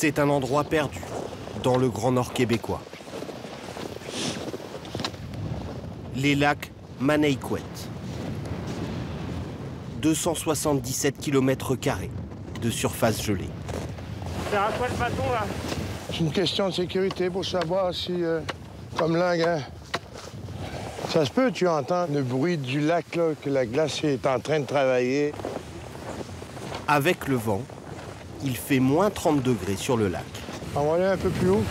C'est un endroit perdu, dans le Grand Nord québécois. Les lacs Manéiquet. 277 km² de surface gelée. C'est à quoi le bâton, là? C'est une question de sécurité pour savoir si, comme là, hein, ça se peut, tu entends le bruit du lac, là, que la glace est en train de travailler. Avec le vent, il fait moins 30 degrés sur le lac. On va aller un peu plus haut.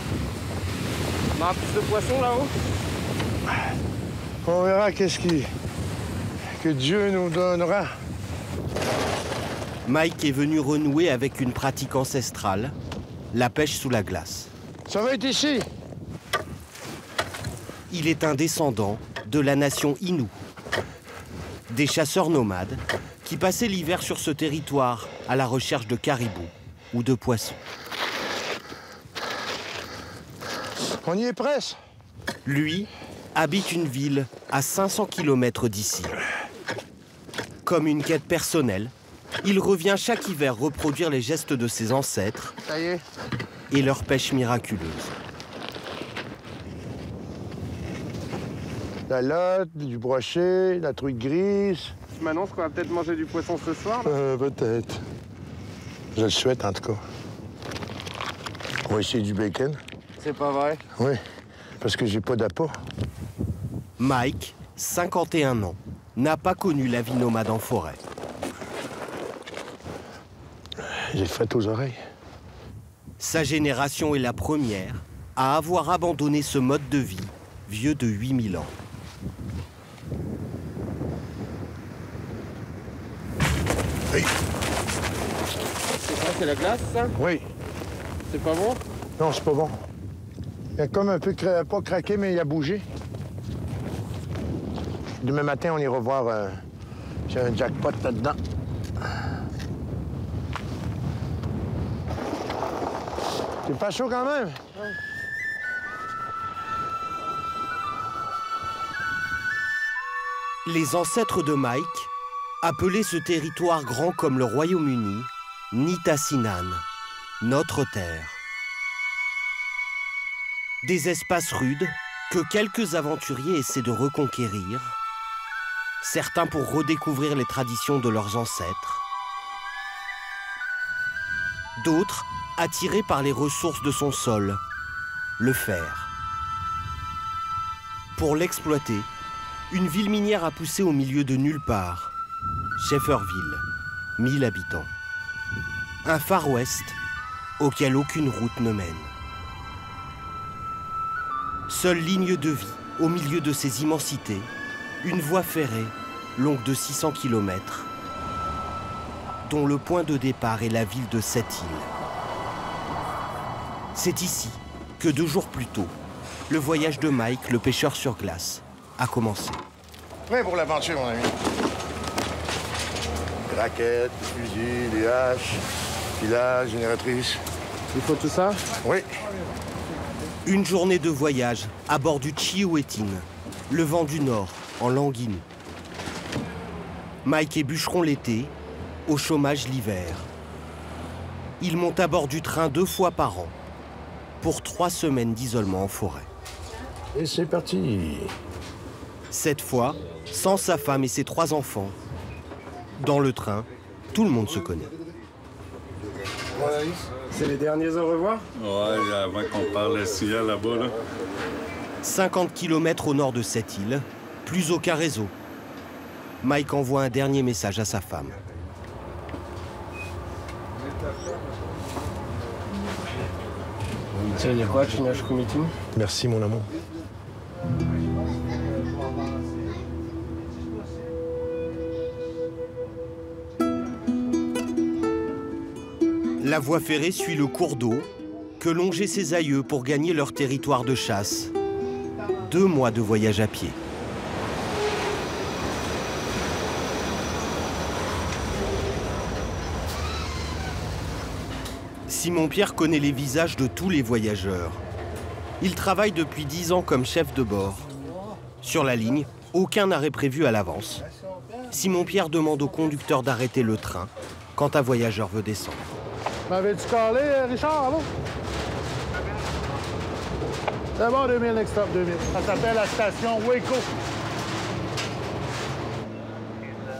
On a plus de poissons là-haut? On verra qu'est-ce que Dieu nous donnera. Mike est venu renouer avec une pratique ancestrale, la pêche sous la glace. Ça va être ici. Il est un descendant de la nation Innu, des chasseurs nomades qui passaient l'hiver sur ce territoire à la recherche de caribous ou de poissons. On y est presque. Lui habite une ville à 500 km d'ici. Comme une quête personnelle, il revient chaque hiver reproduire les gestes de ses ancêtres. Ça y est. Et leur pêche miraculeuse. La lotte, du brochet, la truite grise. Tu m'annonces qu'on va peut-être manger du poisson ce soir, là? Peut-être. Je le souhaite, en tout cas. On va essayer du bacon. C'est pas vrai? Oui, parce que j'ai pas d'appât. Mike, 51 ans, n'a pas connu la vie nomade en forêt. J'ai fait aux oreilles. Sa génération est la première à avoir abandonné ce mode de vie vieux de 8000 ans. Hey. C'est quoi, c'est la glace, ça? Oui. C'est pas bon? Non, c'est pas bon. Il a comme un peu, pas craqué, mais il a bougé. Demain matin, on ira voir s'il y a un jackpot là-dedans. C'est pas chaud quand même? Ouais. Les ancêtres de Mike appelaient ce territoire grand comme le Royaume-Uni Nitassinan, notre terre. Des espaces rudes que quelques aventuriers essaient de reconquérir, certains pour redécouvrir les traditions de leurs ancêtres, d'autres attirés par les ressources de son sol, le fer. Pour l'exploiter, une ville minière a poussé au milieu de nulle part, Shefferville, 1000 habitants. Un Far West auquel aucune route ne mène. Seule ligne de vie au milieu de ces immensités, une voie ferrée longue de 600 km, dont le point de départ est la ville de Sept-Îles. C'est ici que 2 jours plus tôt, le voyage de Mike, le pêcheur sur glace, a commencé. Prêt pour l'aventure, mon ami. Des raquettes, des fusils, des haches, pilages, génératrices. Il faut tout ça? Oui. Une journée de voyage à bord du Chihuetin, le vent du Nord, en langue Innu. Mike est bûcheron l'été, au chômage l'hiver. Il monte à bord du train 2 fois par an, pour 3 semaines d'isolement en forêt. Et c'est parti. Cette fois, sans sa femme et ses 3 enfants. Dans le train, tout le monde se connaît. C'est les derniers au revoir? Ouais, avant qu'on parle le ciel là-bas, là. 50 km au nord de cette île, plus aucun réseau. Mike envoie un dernier message à sa femme. Merci, mon amour. La voie ferrée suit le cours d'eau que longeaient ses aïeux pour gagner leur territoire de chasse. 2 mois de voyage à pied. Simon-Pierre connaît les visages de tous les voyageurs. Il travaille depuis 10 ans comme chef de bord. Sur la ligne, aucun arrêt prévu à l'avance. Simon-Pierre demande au conducteur d'arrêter le train quand un voyageur veut descendre. M'avais-tu calé, Richard, avant? C'est bon, 2000, next stop, 2000. Ça s'appelle la station Waco.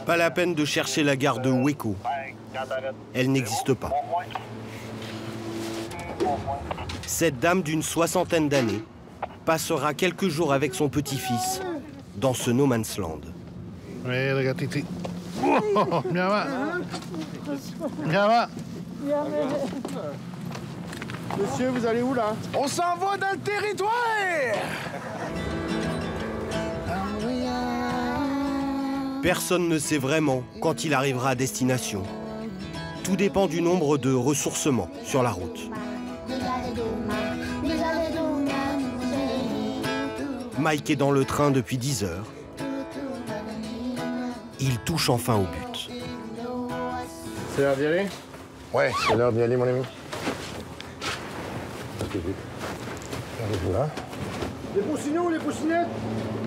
Pas la peine de chercher la gare de Waco. Elle n'existe pas. Cette dame d'une 60aine d'années passera quelques jours avec son petit-fils dans ce no man's land. Oui, regarde, Titi. Oh, viens avant. Viens avant. Monsieur, vous allez où, là? On s'en va dans le territoire! Personne ne sait vraiment quand il arrivera à destination. Tout dépend du nombre de ressourcements sur la route. Mike est dans le train depuis 10 heures. Il touche enfin au but. C'est l'heure d'y aller? Ouais, c'est l'heure d'y aller, mon ami. Arrive là. Les poussignons, les poussinettes.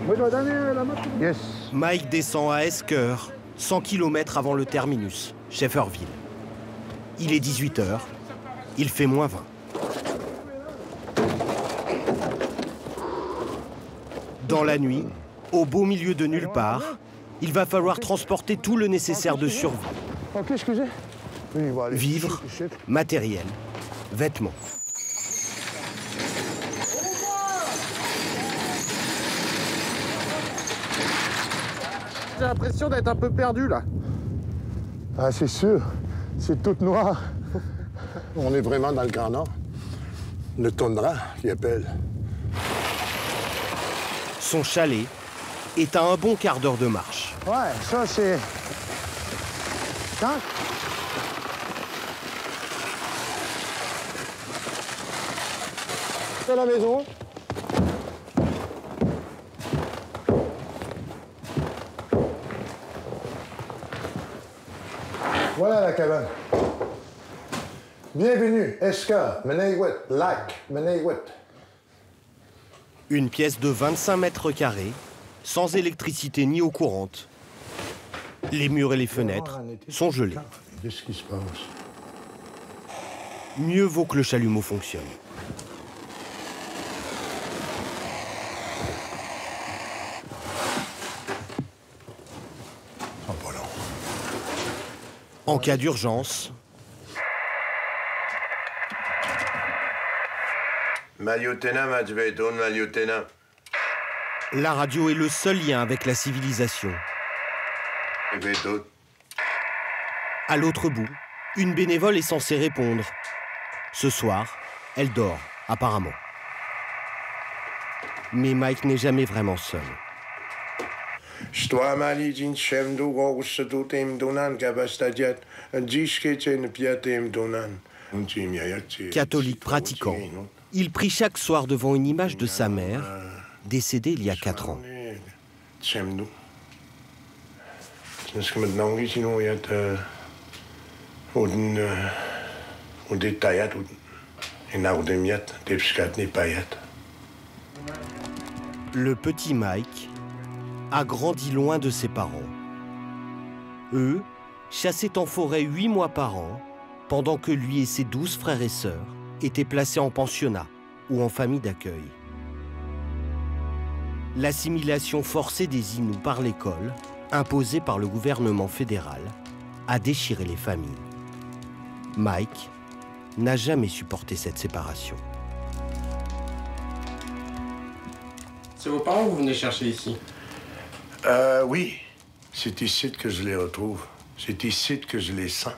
Moi, je dois donner la marque. Yes. Mike descend à Esker, 100 km avant le terminus, Shefferville. Il est 18 heures. Il fait -20. Dans la nuit, au beau milieu de nulle part, il va falloir transporter tout le nécessaire de survie. OK, excusez. Oui, il va aller. Vivres, matériel, vêtements. J'ai l'impression d'être un peu perdu, là. Ah, c'est sûr. C'est tout noir. On est vraiment dans le Grand Nord. Le toundra, qui appelle. Son chalet est à un bon quart d'heure de marche. Ouais, ça, c'est... Quand? C'est la maison. Voilà la cabane. Bienvenue, Esker, Meneiwet, Lac, Meneiwet. Une pièce de 25 mètres carrés, sans électricité ni eau courante. Les murs et les fenêtres sont gelés. Qu'est-ce qui se passe? Mieux vaut que le chalumeau fonctionne. Oh, pas long. En cas d'urgence, la radio est le seul lien avec la civilisation. À l'autre bout, une bénévole est censée répondre. Ce soir, elle dort, apparemment. Mais Mike n'est jamais vraiment seul. Catholique pratiquant, il prie chaque soir devant une image de sa mère, décédée il y a 4 ans. Le petit Mike a grandi loin de ses parents. Eux chassaient en forêt 8 mois par an, pendant que lui et ses 12 frères et sœurs étaient placés en pensionnat ou en famille d'accueil. L'assimilation forcée des Inuits par l'école, imposée par le gouvernement fédéral, a déchiré les familles. Mike n'a jamais supporté cette séparation. C'est vos parents que vous venez chercher ici? Oui. C'est ici que je les retrouve. C'est ici que je les sens.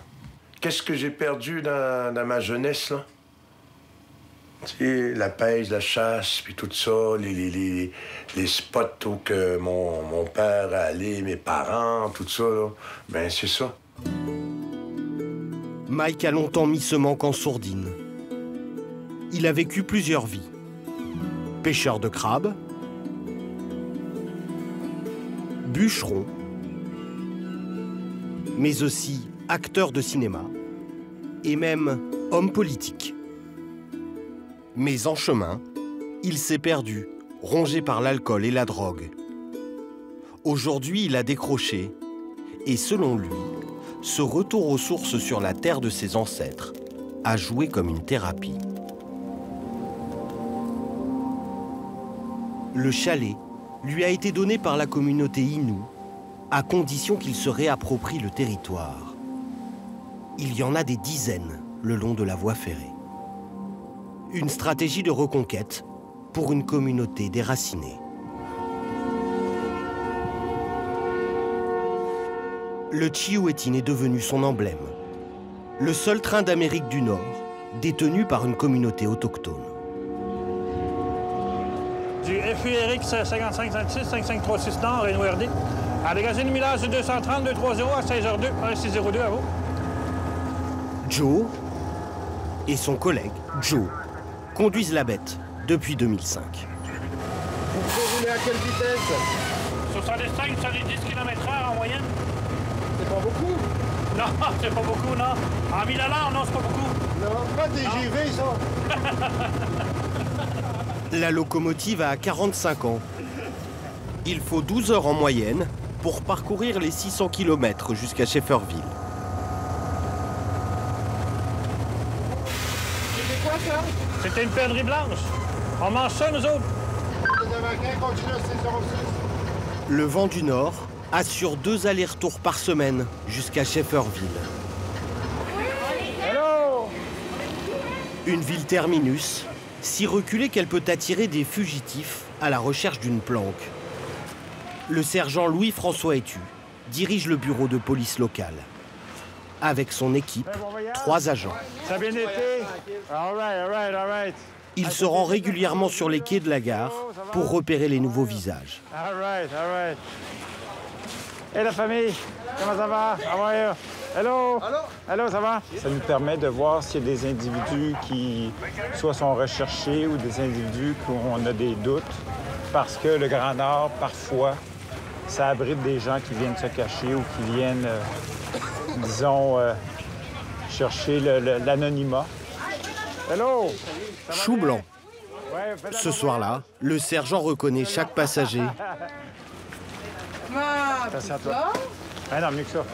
Qu'est-ce que j'ai perdu dans ma jeunesse, là? Tu sais, la pêche, la chasse, puis tout ça, les spots où que mon père allait, mes parents, tout ça, là. Ben, c'est ça. Mike a longtemps mis ce manque en sourdine. Il a vécu plusieurs vies. Pêcheur de crabes, bûcheron, mais aussi acteur de cinéma et même homme politique. Mais en chemin, il s'est perdu, rongé par l'alcool et la drogue. Aujourd'hui, il a décroché et selon lui, ce retour aux sources sur la terre de ses ancêtres a joué comme une thérapie. Le chalet lui a été donné par la communauté Innu, à condition qu'il se réapproprie le territoire. Il y en a des dizaines le long de la voie ferrée. Une stratégie de reconquête pour une communauté déracinée. Le Chihuetin est devenu son emblème. Le seul train d'Amérique du Nord détenu par une communauté autochtone. Du FURX 5536 5536 Nord, NORD. À dégager le millage de 230 230 à 16h02, 1602 à vous. Joe et son collègue Joe conduisent la bête depuis 2005. Vous pouvez rouler à quelle vitesse? 65, 70 km/h en moyenne. C'est pas beaucoup? Non, c'est pas beaucoup, non. En 1000 à l'heure, non, c'est pas beaucoup. Non, pas TGV, ça. La locomotive a 45 ans. Il faut 12 heures en moyenne pour parcourir les 600 km jusqu'à Shefferville. C'était quoi, ça? C'était une pèlerie blanche. On mange ça, nous autres. Les Américains continuent à 606. Le vent du Nord assure 2 allers-retours par semaine jusqu'à Shefferville. Hello! Une ville terminus, si reculée qu'elle peut attirer des fugitifs à la recherche d'une planque. Le sergent Louis-François Etu dirige le bureau de police locale. Avec son équipe, 3 agents. Ça a bien été? All right. Il se rend régulièrement sur les quais de la gare pour repérer les nouveaux visages. All right. Et la famille, comment ça va? How are you? Hello? Hello, ça va? Ça nous permet de voir s'il y a des individus qui soit sont recherchés ou des individus qu'on a des doutes. Parce que le Grand Nord, parfois, ça abrite des gens qui viennent se cacher ou qui viennent, disons, chercher l'anonymat. Hello! Chou blanc. Ce soir-là, le sergent reconnaît chaque passager. Merci à toi. Ah non, mieux que ça.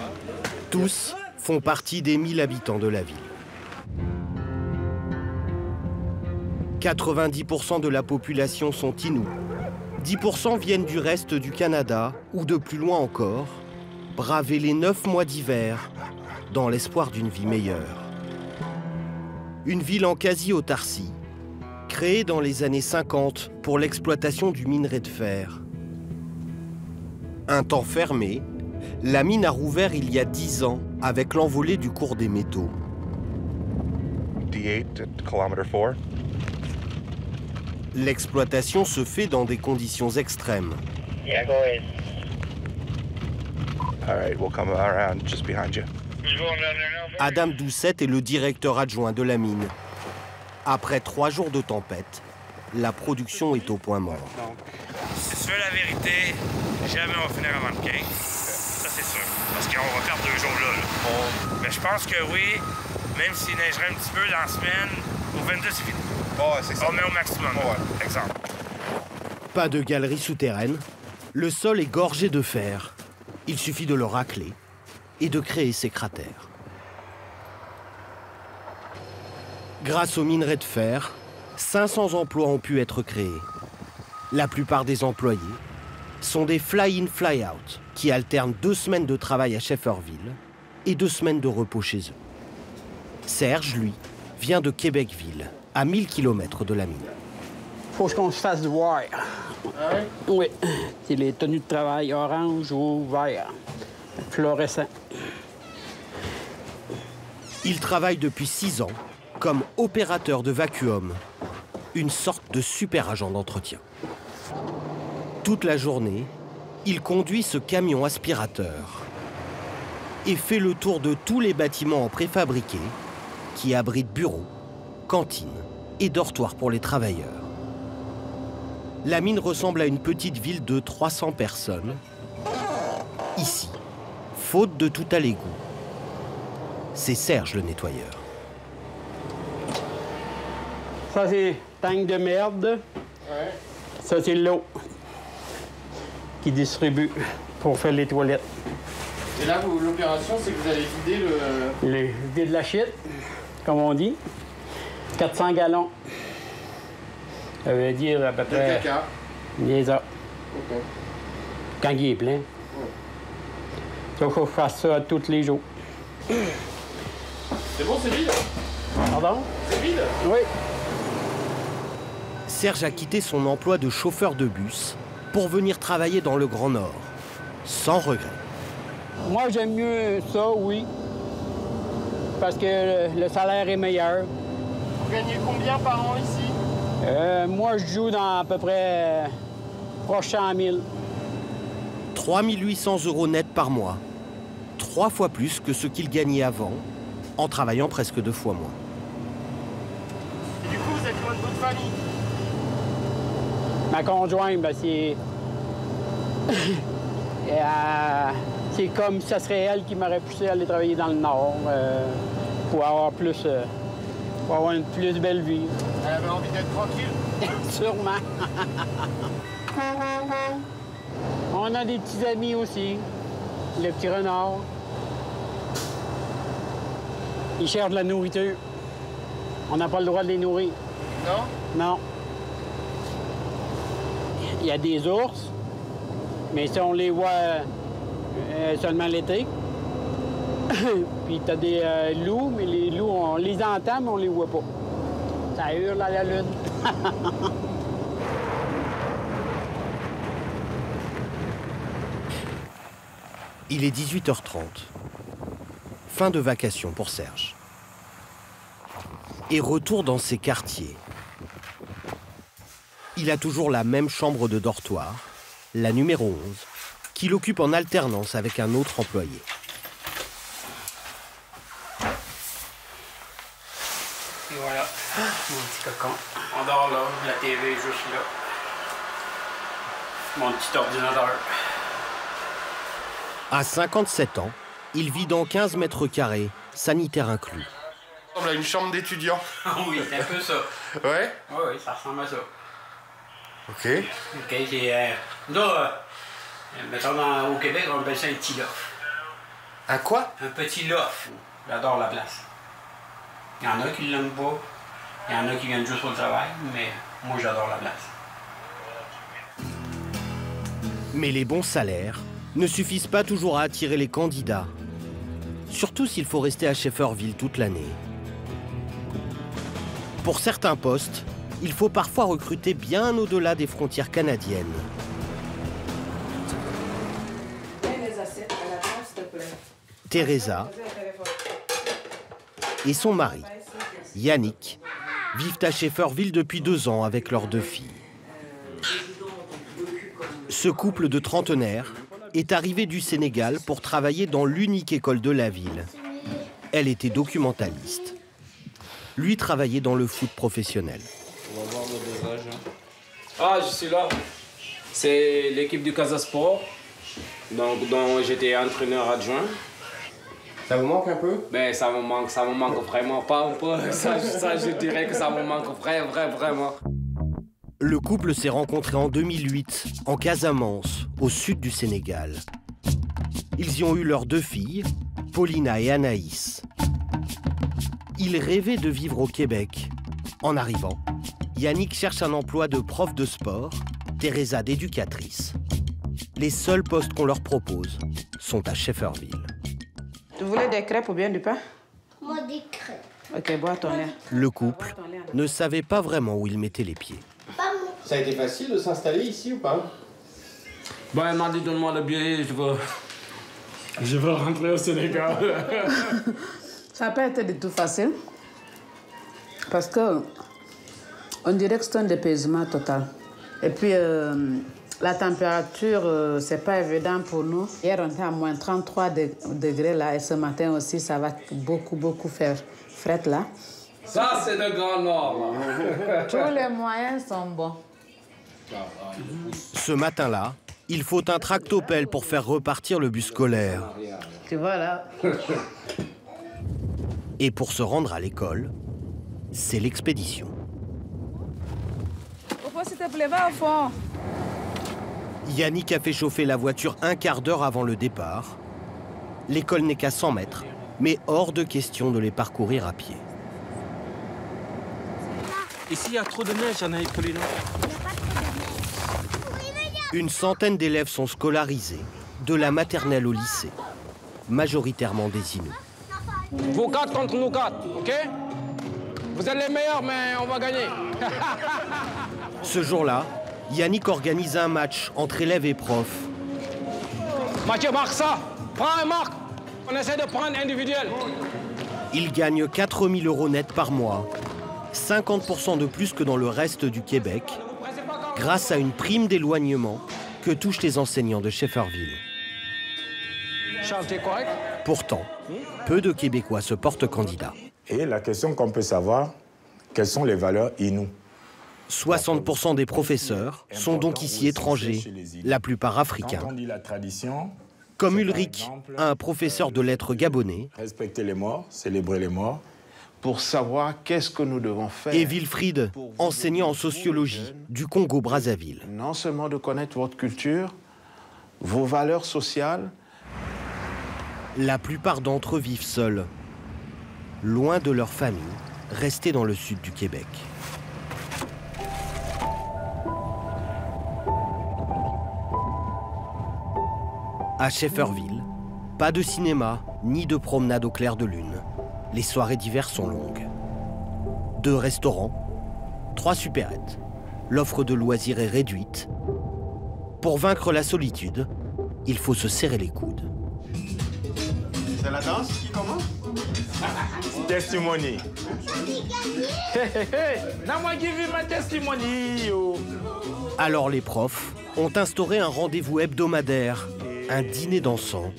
Tous font partie des 1000 habitants de la ville. 90% de la population sont Innu. 10% viennent du reste du Canada ou de plus loin encore, braver les 9 mois d'hiver dans l'espoir d'une vie meilleure. Une ville en quasi-autarcie, créée dans les années 50 pour l'exploitation du minerai de fer. Un temps fermé, la mine a rouvert il y a 10 ans avec l'envolée du cours des métaux. D8 at kilometer 4. L'exploitation se fait dans des conditions extrêmes. Yeah, go ahead. All right, we'll come around just behind you. Adam Doucette est le directeur adjoint de la mine. Après 3 jours de tempête, la production est au point mort. C'est sûr, la vérité, jamais on va finir avant le 15. Ça, c'est sûr. Parce qu'on va perdre 2 jours là. Mais je pense que oui, même s'il neigerait un petit peu dans la semaine, au 22, c'est fini. C'est ça. On met au maximum. Exemple. Pas de galerie souterraine. Le sol est gorgé de fer. Il suffit de le racler et de créer ces cratères. Grâce aux minerais de fer, 500 emplois ont pu être créés. La plupart des employés sont des fly-in, fly-out qui alternent 2 semaines de travail à Shefferville et 2 semaines de repos chez eux. Serge, lui, vient de Québecville, à 1000 km de la mine. Faut qu'on se fasse voir. Ah ouais? Oui. C'est les tenues de travail orange ou vert. Fluorescent. Il travaille depuis 6 ans comme opérateur de vacuum, une sorte de super agent d'entretien. Toute la journée, il conduit ce camion aspirateur et fait le tour de tous les bâtiments en préfabriqué qui abritent bureaux, cantines et dortoirs pour les travailleurs. La mine ressemble à une petite ville de 300 personnes. Ici, faute de tout à l'égout, c'est Serge le nettoyeur. Ça, c'est tank de merde. Ouais. Ça, c'est l'eau qui distribue pour faire les toilettes. Et là, l'opération, c'est que vous allez vider le... Le vide la shit. comme on dit. 400 gallons. Ça veut dire à peu près... De caca. C'est ça. OK. Quand il est plein. Il faut que je fasse ça tous les jours. C'est bon, c'est vide? Pardon? C'est vide? Oui. Serge a quitté son emploi de chauffeur de bus pour venir travailler dans le Grand Nord, sans regret. Moi, j'aime mieux ça, oui. Parce que le salaire est meilleur. Vous gagnez combien par an ici? Moi, je joue dans à peu près proche 100 000. 3 800 € net par mois. 3 fois plus que ce qu'il gagnait avant, en travaillant presque 2 fois moins. Et du coup, vous êtes loin de votre famille? Ma conjointe, ben, c'est... c'est comme ça serait elle qui m'aurait poussé à aller travailler dans le Nord pour avoir plus... pour avoir une plus belle vie. Elle avait envie d'être tranquille? Sûrement. On a des petits amis aussi. Le petit renard. Ils cherchent de la nourriture. On n'a pas le droit de les nourrir. Non? Non. Il y a des ours, mais si on les voit seulement l'été. Puis t'as des loups, mais les loups, on les entend, mais on les voit pas. Ça hurle à la lune. Il est 18h30. Fin de vacation pour Serge. Et retour dans ses quartiers. Il a toujours la même chambre de dortoir, la numéro 11, qu'il occupe en alternance avec un autre employé. Et voilà, mon petit cocon. On dort là, la TV est juste là. Mon petit ordinateur. À 57 ans, il vit dans 15 mètres carrés, sanitaire inclus. Ça ressemble à une chambre d'étudiant. Oui, c'est un peu ça. Ouais? Oui, ça ressemble à ça. OK. OK, c'est... là, mettons, au Québec, on appelle ça un petit loft. Un quoi? Un petit loft. J'adore la place. Il y en a qui ne l'aiment pas. Il y en a qui viennent juste pour le travail, mais moi, j'adore la place. Mais les bons salaires ne suffisent pas toujours à attirer les candidats. Surtout s'il faut rester à Shefferville toute l'année. Pour certains postes, il faut parfois recruter bien au-delà des frontières canadiennes. Teresa et son mari, Yannick, vivent à Shefferville depuis 2 ans avec leurs 2 filles. Ce couple de trentenaires est arrivé du Sénégal pour travailler dans l'unique école de la ville. Elle était documentaliste. Lui travaillait dans le foot professionnel. On va voir le dosage. Ah, je suis là. C'est l'équipe du Casa Sport, dont j'étais entraîneur adjoint. Ça vous manque un peu? Ben, ça me manque vraiment pas. Ça, je dirais que ça me manque vraiment. Le couple s'est rencontré en 2008, en Casamance, au sud du Sénégal. Ils y ont eu leurs 2 filles, Paulina et Anaïs. Ils rêvaient de vivre au Québec. En arrivant, Yannick cherche un emploi de prof de sport, Teresa d'éducatrice. Les seuls postes qu'on leur propose sont à Shefferville. Tu voulais des crêpes ou bien du pain? Moi, des crêpes. Ok, bois ton lait. Le couple ne savait pas vraiment où il mettait les pieds. Ça a été facile de s'installer ici ou pas? Ben, elle m'a dit donne-moi le billet, je veux rentrer au Sénégal. Ça n'a pas été du tout facile. Parce que on dirait que c'est un dépaysement total. Et puis, la température, c'est pas évident pour nous. Hier, on était à moins 33 degrés là, et ce matin aussi, ça va beaucoup faire fret là. Ça, c'est le Grand Nord, là. Tous les moyens sont bons. Ce matin-là, il faut un tractopelle pour faire repartir le bus scolaire. Tu vois là. Et pour se rendre à l'école, c'est l'expédition. Pourquoi s'il te plaît, va au fond? Yannick a fait chauffer la voiture un quart d'heure avant le départ. L'école n'est qu'à 100 mètres, mais hors de question de les parcourir à pied. Ici, il y a trop de neige, Anaïs Colina. Une centaine d'élèves sont scolarisés, de la maternelle au lycée, majoritairement des Inuits. Vous 4 contre nous 4, OK? Vous êtes les meilleurs, mais on va gagner. Ce jour-là, Yannick organise un match entre élèves et profs. Mathieu, marque ça. Prends un marque. On essaie de prendre individuel. Il gagne 4 000 € net par mois, 50% de plus que dans le reste du Québec, grâce à une prime d'éloignement que touchent les enseignants de Shefferville. Charles, t'es correct? Pourtant, peu de Québécois se portent candidats. Et la question qu'on peut savoir, quelles sont les valeurs Innu? 60% des professeurs sont donc ici étrangers, la plupart africains. Quand on dit la tradition, comme Ulrich, un professeur de lettres gabonais. Respecter les morts, célébrer les morts. Pour savoir qu'est-ce que nous devons faire. Et Wilfried, enseignant en sociologie du Congo-Brazzaville. Non seulement de connaître votre culture, vos valeurs sociales. La plupart d'entre eux vivent seuls, loin de leur famille, restés dans le sud du Québec. À Shefferville, pas de cinéma, ni de promenade au clair de lune. Les soirées d'hiver sont longues. 2 restaurants, 3 supérettes. L'offre de loisirs est réduite. Pour vaincre la solitude, il faut se serrer les coudes. C'est la danse qui commence? Testimony. Alors les profs ont instauré un rendez-vous hebdomadaire, un dîner dansant.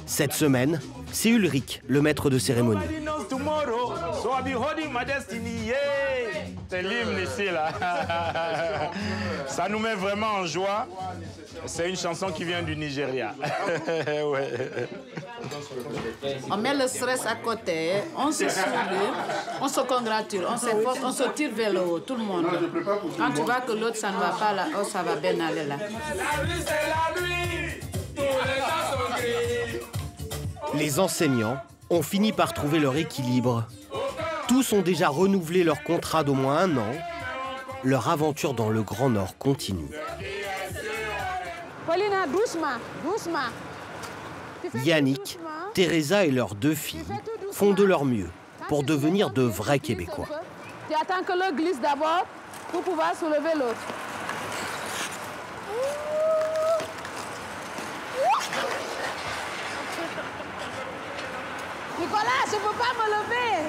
Cette semaine, c'est Ulrich, le maître de cérémonie. C'est l'hymne ici, là. Ça nous met vraiment en joie. C'est une chanson qui vient du Nigeria. Ouais. On met le stress à côté, on se sourit, on se congratule, on s'efforce, on se tire vers le haut, tout le monde. Quand tu vois que l'autre, ça ne va pas là, oh, ça va bien aller là. Les enseignants ont fini par trouver leur équilibre. Tous ont déjà renouvelé leur contrat d'au moins 1 an. Leur aventure dans le Grand Nord continue. Paulina, doucement, doucement. Yannick, Teresa et leurs 2 filles font de leur mieux pour devenir de vrais Québécois. Tu attends que l'eau glisse d'abord pour pouvoir soulever l'autre. Nicolas, je ne peux pas me lever.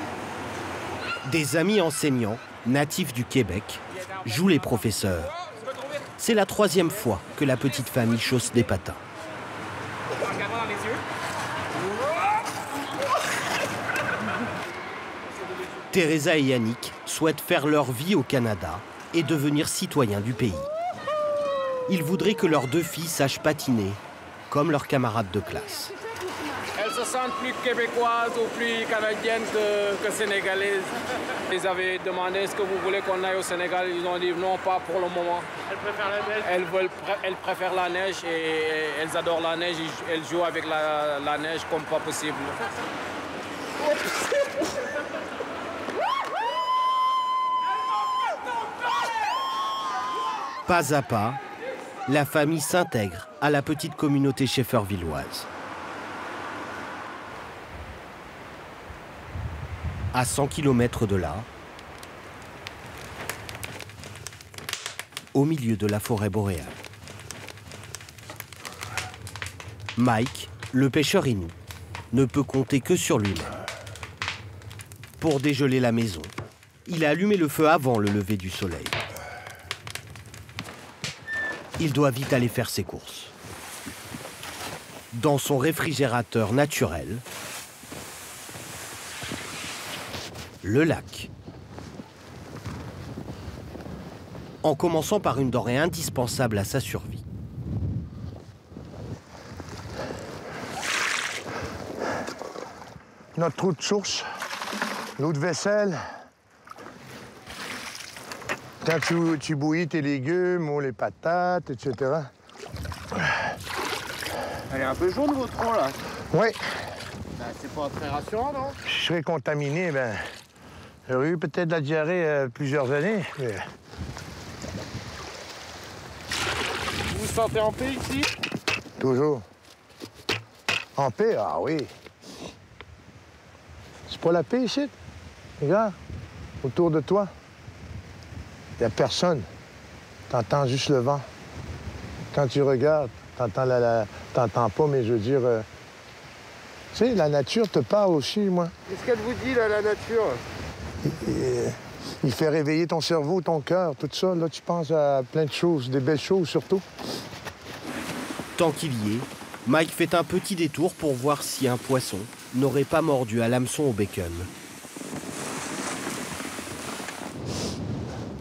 Des amis enseignants, natifs du Québec, jouent les professeurs. C'est la 3e fois que la petite famille chausse des patins. Teresa et Yannick souhaitent faire leur vie au Canada et devenir citoyens du pays. Ils voudraient que leurs 2 filles sachent patiner, comme leurs camarades de classe. Elles se sentent plus québécoises ou plus canadiennes que sénégalaises. Ils avaient demandé est-ce que vous voulez qu'on aille au Sénégal. Ils ont dit non, pas pour le moment. Elles préfèrent la neige. Elles préfèrent la neige et elles adorent la neige. Elles jouent avec la neige comme pas possible. Pas à pas, la famille s'intègre à la petite communauté sheffervilloise. À 100 km de là, au milieu de la forêt boréale. Mike, le pêcheur Innu, ne peut compter que sur lui-même. Pour dégeler la maison, il a allumé le feu avant le lever du soleil. Il doit vite aller faire ses courses. Dans son réfrigérateur naturel, le lac. En commençant par une denrée indispensable à sa survie. Notre trou de source, l'eau de vaisselle. Quand tu bouillis tes légumes ou les patates, etc. Elle est un peu jaune, votre eau, là. Oui. Ben, c'est pas très rassurant, non? Si je serais contaminé, ben, J'aurais eu peut-être de la diarrhée plusieurs années, mais... Vous vous sentez en paix ici? Toujours. En paix? Ah oui. C'est pas la paix ici. Regarde, autour de toi. Il n'y a personne. T'entends juste le vent. Quand tu regardes, t'entends pas, mais je veux dire... Tu sais, la nature te parle aussi, moi. Qu'est-ce qu'elle vous dit, là, la nature? Il fait réveiller ton cerveau, ton cœur, tout ça. Là, tu penses à plein de choses, des belles choses surtout. Tant qu'il y est, Mike fait un petit détour pour voir si un poisson n'aurait pas mordu à l'hameçon au bacon.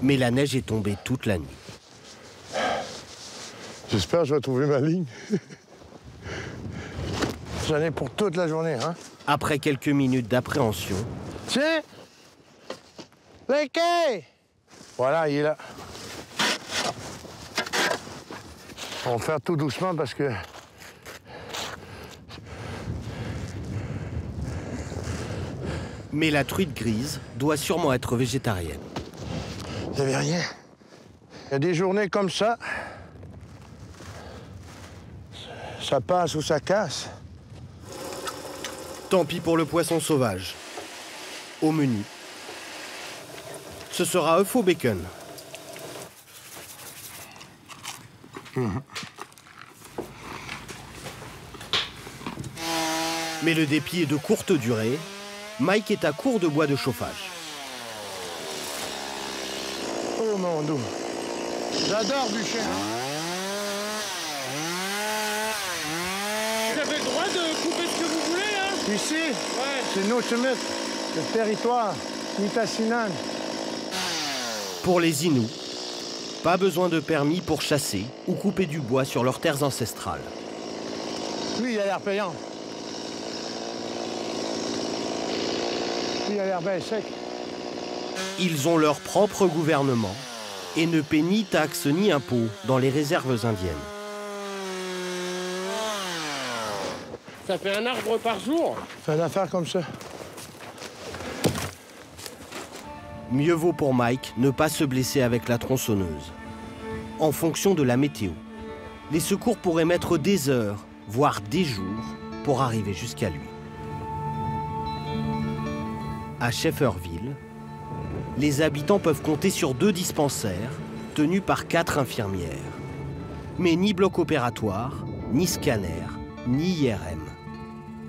Mais la neige est tombée toute la nuit. J'espère que je vais trouver ma ligne. J'en ai pour toute la journée, hein? Après quelques minutes d'appréhension... Tiens! Linky! Voilà, il est là. On va faire tout doucement parce que... Mais la truite grise doit sûrement être végétarienne. Il n'y avait rien. Il y a des journées comme ça. Ça passe ou ça casse. Tant pis pour le poisson sauvage. Au menu, ce sera œuf au bacon. Mais le dépit est de courte durée. Mike est à court de bois de chauffage. Oh mon Dieu. J'adore bûcher. Vous avez le droit de couper ce que vous voulez, là? Ici, Ouais. c'est Notchumit, le territoire Nitassinan. Pour les Inuits, pas besoin de permis pour chasser ou couper du bois sur leurs terres ancestrales. Lui, il a l'air payant. Lui, il a l'air bien sec. Ils ont leur propre gouvernement et ne paient ni taxes ni impôts dans les réserves indiennes. Ça fait un arbre par jour? C'est une affaire comme ça. Mieux vaut pour Mike ne pas se blesser avec la tronçonneuse. En fonction de la météo, les secours pourraient mettre des heures, voire des jours, pour arriver jusqu'à lui. À Shefferville, les habitants peuvent compter sur 2 dispensaires tenus par 4 infirmières. Mais ni bloc opératoire, ni scanner, ni IRM.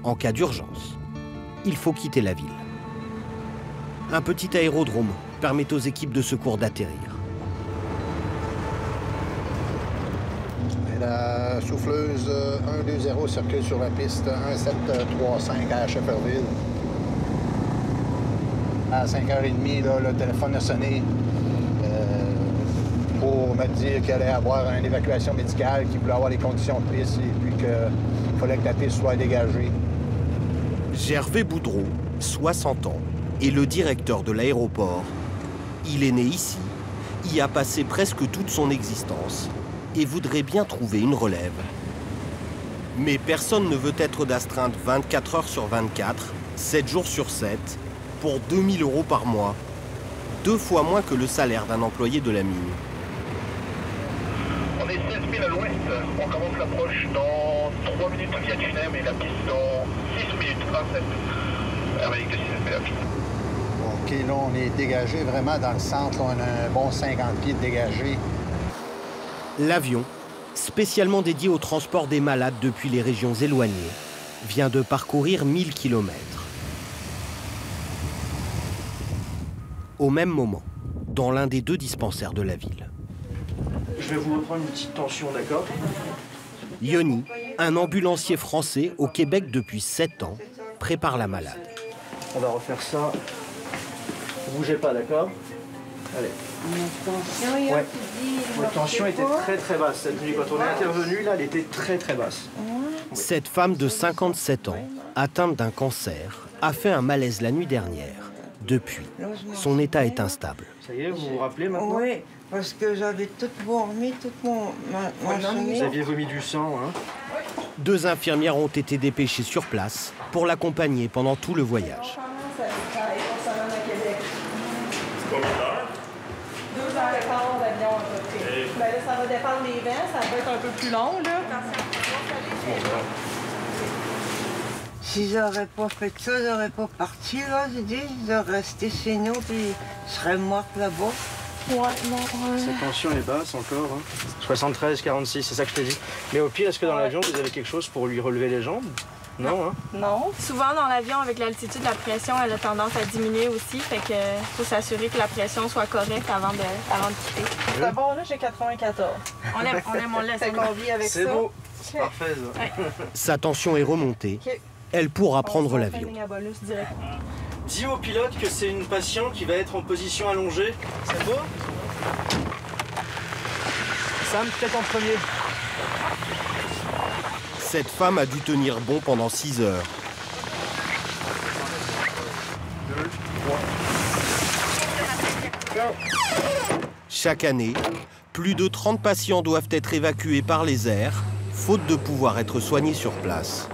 En cas d'urgence, il faut quitter la ville. Un petit aérodrome permet aux équipes de secours d'atterrir. La souffleuse 120 circule sur la piste 1735 à Shefferville. À 5h30, là, le téléphone a sonné pour me dire qu'il allait avoir une évacuation médicale, qu'il voulait avoir les conditions de piste et puis qu'il fallait que la piste soit dégagée. Gervais Boudreau, 60 ans, est le directeur de l'aéroport. Il est né ici, y a passé presque toute son existence et voudrait bien trouver une relève. Mais personne ne veut être d'astreinte 24 heures sur 24, 7 jours sur 7, pour 2 000 € par mois. 2 fois moins que le salaire d'un employé de la mine. On est 16 000 à l'ouest, on commence l'approche dans 3 minutes via Tunem et la piste dans 6 minutes 27 avec le système péage. OK, là, on est dégagé vraiment dans le centre. Là, on a un bon 50 pieds de dégagé. L'avion, spécialement dédié au transport des malades depuis les régions éloignées, vient de parcourir 1000 km. Au même moment, dans l'un des 2 dispensaires de la ville. Je vais vous reprendre une petite tension, d'accord? Yoni, un ambulancier français au Québec depuis 7 ans, prépare la malade. On va refaire ça. Bougez pas, d'accord? Allez. Ouais. Votre tension était très très basse cette nuit. Quand on est intervenu, là, elle était très très basse. Cette femme de 57 ans, atteinte d'un cancer, a fait un malaise la nuit dernière. Depuis, son état est instable. Ça y est, vous vous rappelez maintenant? Oui, parce que j'avais tout vomi, toute ma chemise. Vous aviez vomi du sang, hein? 2 infirmières ont été dépêchées sur place pour l'accompagner pendant tout le voyage. ça va dépendre des vents, ça peut être un peu plus long, là. Si j'aurais pas fait ça, j'aurais pas parti, là, j'ai dit. J'aurais resté chez nous, puis je serais morte là-bas. Ouais, non. Sa tension est basse encore. Hein. 73, 46, c'est ça que je t'ai dit. Mais au pire, est-ce que dans l'avion, vous avez quelque chose pour lui relever les jambes? Non, hein? Non. Souvent, dans l'avion, avec l'altitude, la pression, elle a tendance à diminuer aussi. Fait que faut s'assurer que la pression soit correcte avant de quitter. C'est bon, là, j'ai 94. On le laisse. On vit avec ça. C'est beau. C'est parfait, ça. Ouais. Sa tension est remontée. Elle pourra prendre l'avion. Dis au pilote que c'est une patiente qui va être en position allongée. C'est beau? Sam, peut-être en premier. Cette femme a dû tenir bon pendant 6 heures. 2, 3. Chaque année, plus de 30 patients doivent être évacués par les airs, faute de pouvoir être soignés sur place.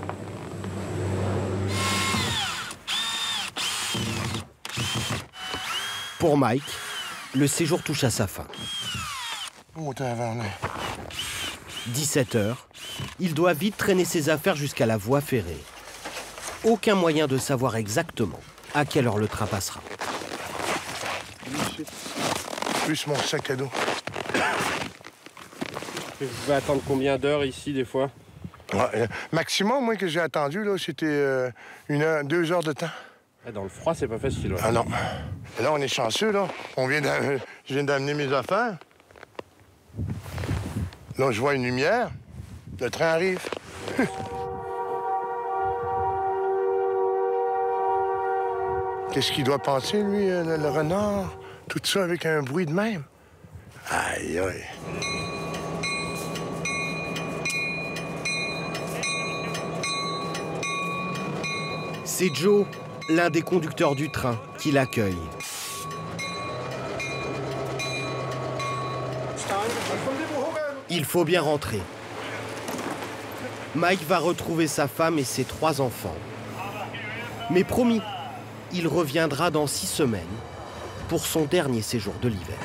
Pour Mike, le séjour touche à sa fin. 17 heures, il doit vite traîner ses affaires jusqu'à la voie ferrée. Aucun moyen de savoir exactement à quelle heure le train passera. Plus mon sac à dos. Vous pouvez attendre combien d'heures ici, des fois? Ouais, maximum, moi, que j'ai attendu, là, c'était 1 heure, 2 heures de temps. Dans le froid, c'est pas facile. Ouais. Ah non. Et là, on est chanceux, là. Je viens d'amener mes affaires. Là, je vois une lumière. Le train arrive. Qu'est-ce qu'il doit penser, lui, le renard? Tout ça avec un bruit de même. Aïe, aïe. C'est Joe, l'un des conducteurs du train, qui l'accueille. Il faut bien rentrer. Mike va retrouver sa femme et ses 3 enfants. Mais promis, il reviendra dans 6 semaines pour son dernier séjour de l'hiver.